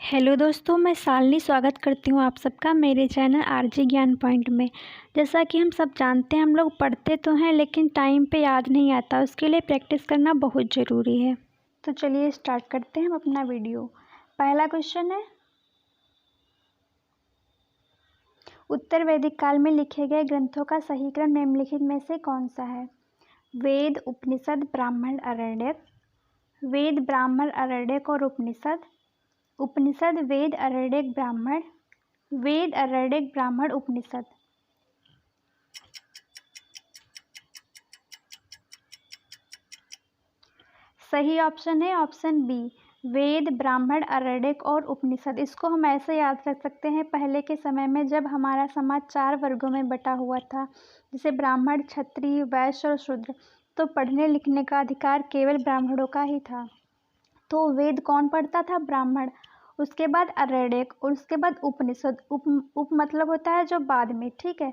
Hello दोस्तों, मैं शालिनी स्वागत करती हूँ आप सबका मेरे चैनल आरजे ज्ञान पॉइंट में। जैसा कि हम सब जानते हैं, हम लोग पढ़ते तो हैं लेकिन टाइम पे याद नहीं आता। उसके लिए प्रैक्टिस करना बहुत ज़रूरी है। तो चलिए स्टार्ट करते हैं हम अपना वीडियो। पहला क्वेश्चन है, उत्तर वैदिक काल में लिखे गए ग्रंथों का सही क्रम निम्नलिखित में से कौन सा है? वेद, उपनिषद, ब्राह्मण, आरण्यक। वेद, ब्राह्मण, आरण्यक और उपनिषद। उपनिषद, वेद, आरण्यक, ब्राह्मण। वेद, आरण्यक, ब्राह्मण, उपनिषद। सही ऑप्शन है ऑप्शन बी, वेद, ब्राह्मण, आरण्यक और उपनिषद। इसको हम ऐसे याद रख सकते हैं, पहले के समय में जब हमारा समाज 4 वर्गों में बटा हुआ था, जैसे ब्राह्मण, क्षत्रिय, वैश्य और शूद्र, तो पढ़ने लिखने का अधिकार केवल ब्राह्मणों का ही था। तो वेद कौन पढ़ता था? ब्राह्मण। उसके बाद आरण्यक और उसके बाद उपनिषद। उप मतलब होता है जो बाद में, ठीक है।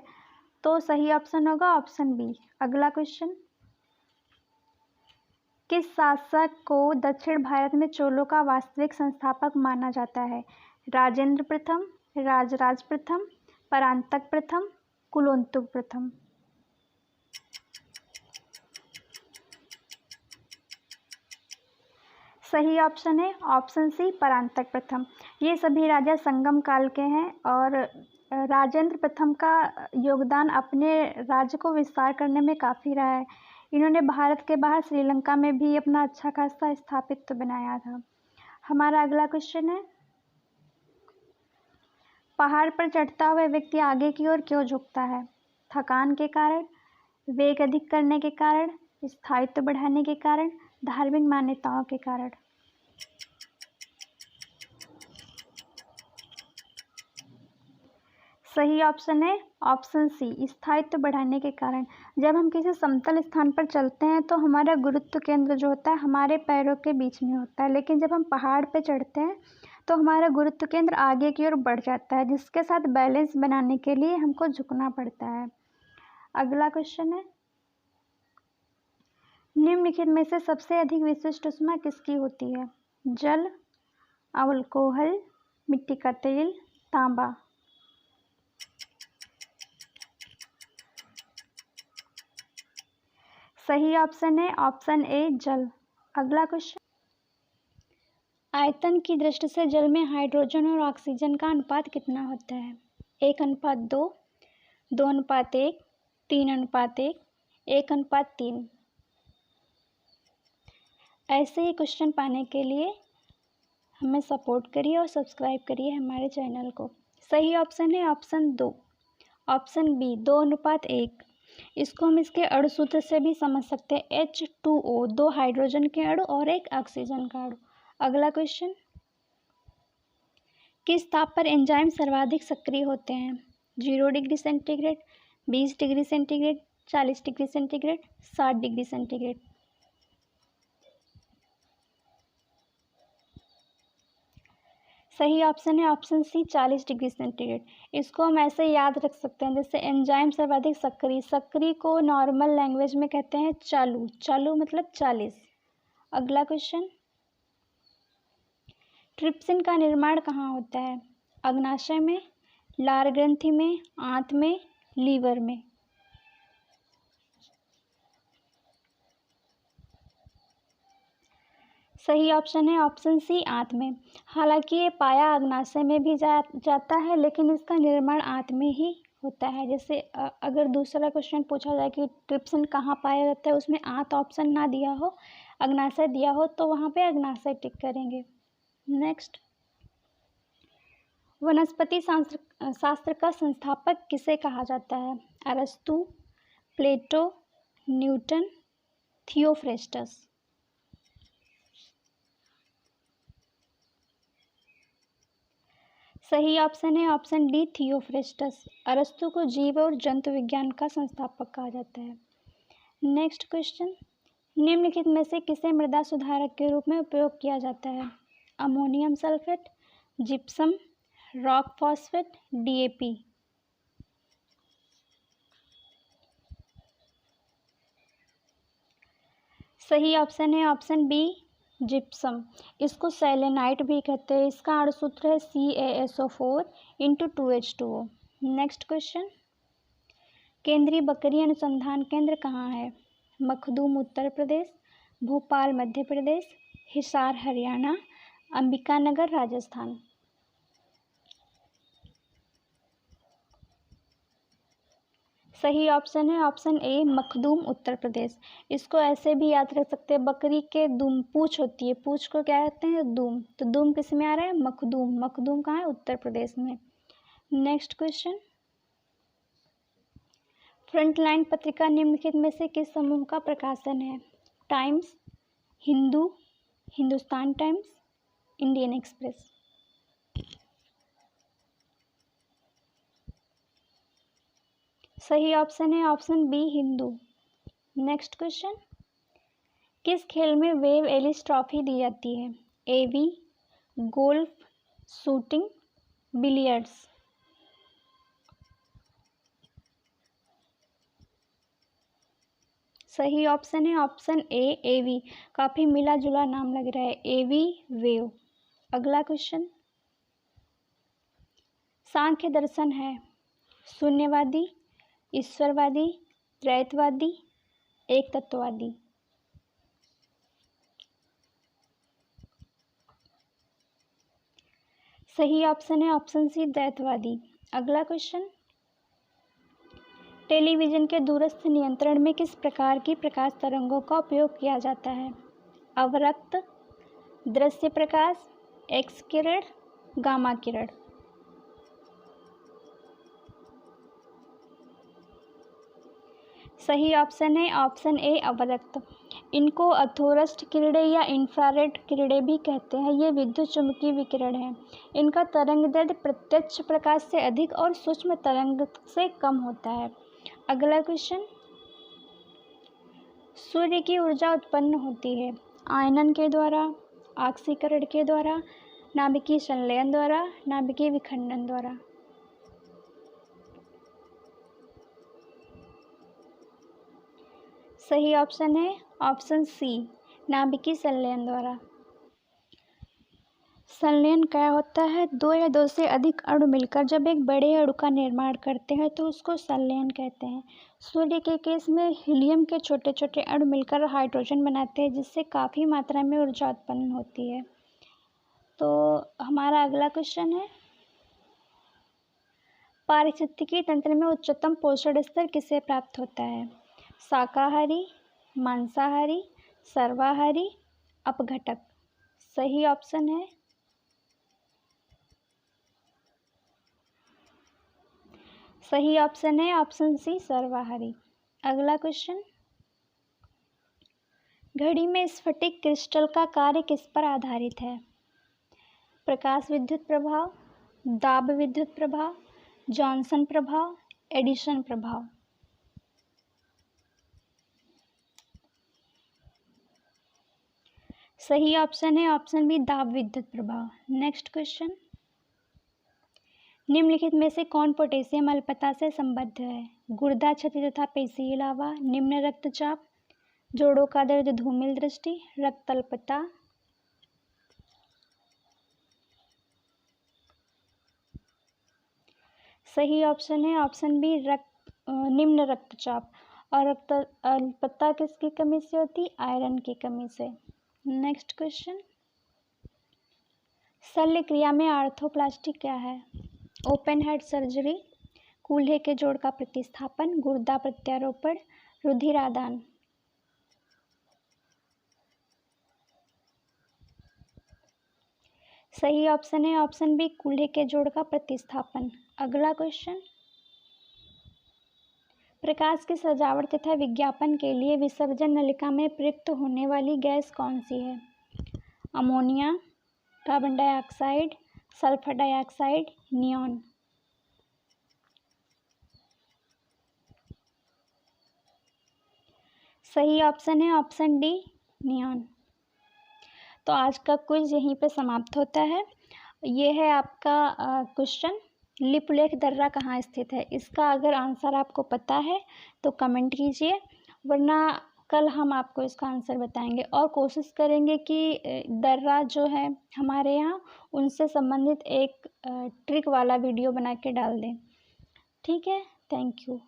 तो सही ऑप्शन होगा ऑप्शन बी। अगला क्वेश्चन, किस शासक को दक्षिण भारत में चोलों का वास्तविक संस्थापक माना जाता है? राजेंद्र प्रथम, राजराज प्रथम, परांतक प्रथम, कुलोत्तुंग प्रथम। सही ऑप्शन है ऑप्शन सी, परांतक प्रथम। ये सभी राजा संगम काल के हैं और राजेंद्र प्रथम का योगदान अपने राज्य को विस्तार करने में काफ़ी रहा है। इन्होंने भारत के बाहर श्रीलंका में भी अपना अच्छा खासा स्थापित्व बनाया था। हमारा अगला क्वेश्चन है, पहाड़ पर चढ़ता हुआ व्यक्ति आगे की ओर क्यों झुकता है? थकान के कारण, वेग अधिक करने के कारण, स्थायित्व बढ़ाने के कारण, धार्मिक मान्यताओं के कारण। सही ऑप्शन है ऑप्शन सी, स्थायित्व बढ़ाने के कारण। जब हम किसी समतल स्थान पर चलते हैं तो हमारा गुरुत्व केंद्र जो होता है हमारे पैरों के बीच में होता है, लेकिन जब हम पहाड़ पर चढ़ते हैं तो हमारा गुरुत्व केंद्र आगे की ओर बढ़ जाता है, जिसके साथ बैलेंस बनाने के लिए हमको झुकना पड़ता है। अगला क्वेश्चन है, निम्नलिखित में से सबसे अधिक विशिष्ट ऊष्मा किसकी होती है? जल, अल्कोहल, मिट्टी का तेल, तांबा। सही ऑप्शन है ऑप्शन ए, जल। अगला क्वेश्चन, आयतन की दृष्टि से जल में हाइड्रोजन और ऑक्सीजन का अनुपात कितना होता है? 1:2, 2:1, 3:1, 1:3। ऐसे ही क्वेश्चन पाने के लिए हमें सपोर्ट करिए और सब्सक्राइब करिए हमारे चैनल को। सही ऑप्शन है ऑप्शन 2, ऑप्शन बी, 2:1। इसको हम इसके अणु सूत्र से भी समझ सकते हैं, H2O, 2 हाइड्रोजन के अणु और 1 ऑक्सीजन का अणु। अगला क्वेश्चन, किस ताप पर एंजाइम सर्वाधिक सक्रिय होते हैं? 0 degree centigrade, 20 degree centigrade, 40 degree centigrade, 60 degree centigrade. सही ऑप्शन है ऑप्शन सी, 40 डिग्री सेंटीग्रेड। इसको हम ऐसे याद रख सकते हैं, जैसे एंजाइम सर्वाधिक सक्रिय, सक्रिय को नॉर्मल लैंग्वेज में कहते हैं चालू, चालू मतलब 40। अगला क्वेश्चन, ट्रिप्सिन का निर्माण कहाँ होता है? अग्नाशय में, लार ग्रंथि में, आंत में, लीवर में। सही ऑप्शन है ऑप्शन सी, आंत में। हालांकि ये पाया अग्नाशय में भी जाता है, लेकिन इसका निर्माण आंत में ही होता है। जैसे अगर दूसरा क्वेश्चन पूछा जाए कि ट्रिप्सिन कहाँ पाया जाता है, उसमें आंत ऑप्शन ना दिया हो, अग्नाशय दिया हो, तो वहाँ पे अग्नाशय टिक करेंगे। नेक्स्ट, वनस्पति शास्त्र का संस्थापक किसे कहा जाता है? अरस्तु, प्लेटो, न्यूटन, थियोफ्रेस्टस। सही ऑप्शन है ऑप्शन डी, थियोफ्रेस्टस। अरस्तु को जीव और जंतु विज्ञान का संस्थापक कहा जाता है। नेक्स्ट क्वेश्चन, निम्नलिखित में से किसे मृदा सुधारक के रूप में उपयोग किया जाता है? Ammonium sulphate, gypsum, rock phosphate, DAP। सही ऑप्शन है ऑप्शन बी, जिप्सम, इसको सेलेनाइट भी कहते हैं। इसका अणुसूत्र है CaSO4 × 2H2O। नेक्स्ट क्वेश्चन, केंद्रीय बकरी अनुसंधान केंद्र कहाँ है? मखदूम उत्तर प्रदेश, भोपाल मध्य प्रदेश, हिसार हरियाणा, अंबिकानगर राजस्थान। सही ऑप्शन है ऑप्शन ए, मखदूम उत्तर प्रदेश। इसको ऐसे भी याद रख सकते हैं, बकरी के दुम पूंछ होती है, पूंछ को क्या कहते हैं? दुम। तो दुम किस में आ रहा है? मखदूम। मखदूम कहाँ है? उत्तर प्रदेश में। नेक्स्ट क्वेश्चन, फ्रंटलाइन पत्रिका निम्नलिखित में से किस समूह का प्रकाशन है? Times, Hindu, Hindustan Times, Indian Express. सही ऑप्शन है option B, Hindu. Next question, किस खेल में वेव एलिस ट्रॉफी दी जाती है? एवी, गोल्फ, शूटिंग, बिलियर्ड्स। सही ऑप्शन है ऑप्शन ए, एवी। काफी मिला जुला नाम लग रहा है, एवी वेव। अगला क्वेश्चन, सांख्य दर्शन है शून्यवादी, ईश्वरवादी, त्रैतवादी, एक तत्ववादी। सही ऑप्शन है ऑप्शन सी, द्वैतवादी। अगला क्वेश्चन, टेलीविजन के दूरस्थ नियंत्रण में किस प्रकार की प्रकाश तरंगों का उपयोग किया जाता है? अवरक्त, दृश्य प्रकाश, एक्स किरण, गामा किरण। सही ऑप्शन है ऑप्शन ए, अवरक्त। इनको अथोरस्ट किरणें या इंफ्रारेड किरणें भी कहते हैं। ये विद्युत चुम्बकीय विकिरण है। इनका तरंग दैर्ध्य प्रत्यक्ष प्रकाश से अधिक और सूक्ष्म तरंग से कम होता है। अगला क्वेश्चन, सूर्य की ऊर्जा उत्पन्न होती है आयनन के द्वारा, ऑक्सीकरण के द्वारा, नाभिकीय संलयन द्वारा, नाभिकीय विखंडन द्वारा। सही ऑप्शन है ऑप्शन सी, नाभिकीय संलयन द्वारा। संलयन क्या होता है? दो या दो से अधिक अणु मिलकर जब एक बड़े अणु का निर्माण करते हैं तो उसको संलयन कहते हैं। सूर्य के केस में हीलियम के छोटे छोटे अणु मिलकर हाइड्रोजन बनाते हैं, जिससे काफ़ी मात्रा में ऊर्जा उत्पन्न होती है। तो हमारा अगला क्वेश्चन है, पारिस्थितिकी तंत्र में उच्चतम पोषण स्तर किसे प्राप्त होता है? शाकाहारी, मांसाहारी, सर्वाहारी, अपघटक। सही ऑप्शन है सही ऑप्शन है ऑप्शन सी, सर्वाहारी। अगला क्वेश्चन, घड़ी में स्फटिक क्रिस्टल का कार्य किस पर आधारित है? प्रकाश विद्युत प्रभाव, दाब विद्युत प्रभाव, जॉनसन प्रभाव, एडिशन प्रभाव। सही ऑप्शन है ऑप्शन बी, दाब विद्युत प्रभाव। नेक्स्ट क्वेश्चन, निम्नलिखित में से कौन पोटेशियम अल्पता से संबद्ध है? गुर्दा क्षति तथा पेशीय लावा, निम्न रक्तचाप, जोड़ों का दर्द, धूमिल दृष्टि, रक्त अल्पता। सही ऑप्शन है ऑप्शन बी, निम्न रक्तचाप। और रक्त अल्पता किसकी कमी से होती? आयरन की कमी से। नेक्स्ट क्वेश्चन, शल्य क्रिया में आर्थोप्लास्टी क्या है? ओपन हार्ट सर्जरी, कूल्हे के जोड़ का प्रतिस्थापन, गुर्दा प्रत्यारोपण, रुधिरादान। सही ऑप्शन है ऑप्शन बी, कूल्हे के जोड़ का प्रतिस्थापन। अगला क्वेश्चन, प्रकाश की सजावट तथा विज्ञापन के लिए विसर्जन नलिका में प्रयुक्त होने वाली गैस कौन सी है? Ammonia, carbon dioxide, sulphur dioxide, neon. सही ऑप्शन है ऑप्शन डी, नियॉन। तो आज का क्विज यहीं पे समाप्त होता है। ये है आपका क्वेश्चन, लिपुलेख दर्रा कहाँ स्थित है? इसका अगर आंसर आपको पता है तो कमेंट कीजिए, वरना कल हम आपको इसका आंसर बताएंगे और कोशिश करेंगे कि दर्रा जो है हमारे यहाँ उनसे संबंधित एक ट्रिक वाला वीडियो बना के डाल दें। ठीक है, थैंक यू।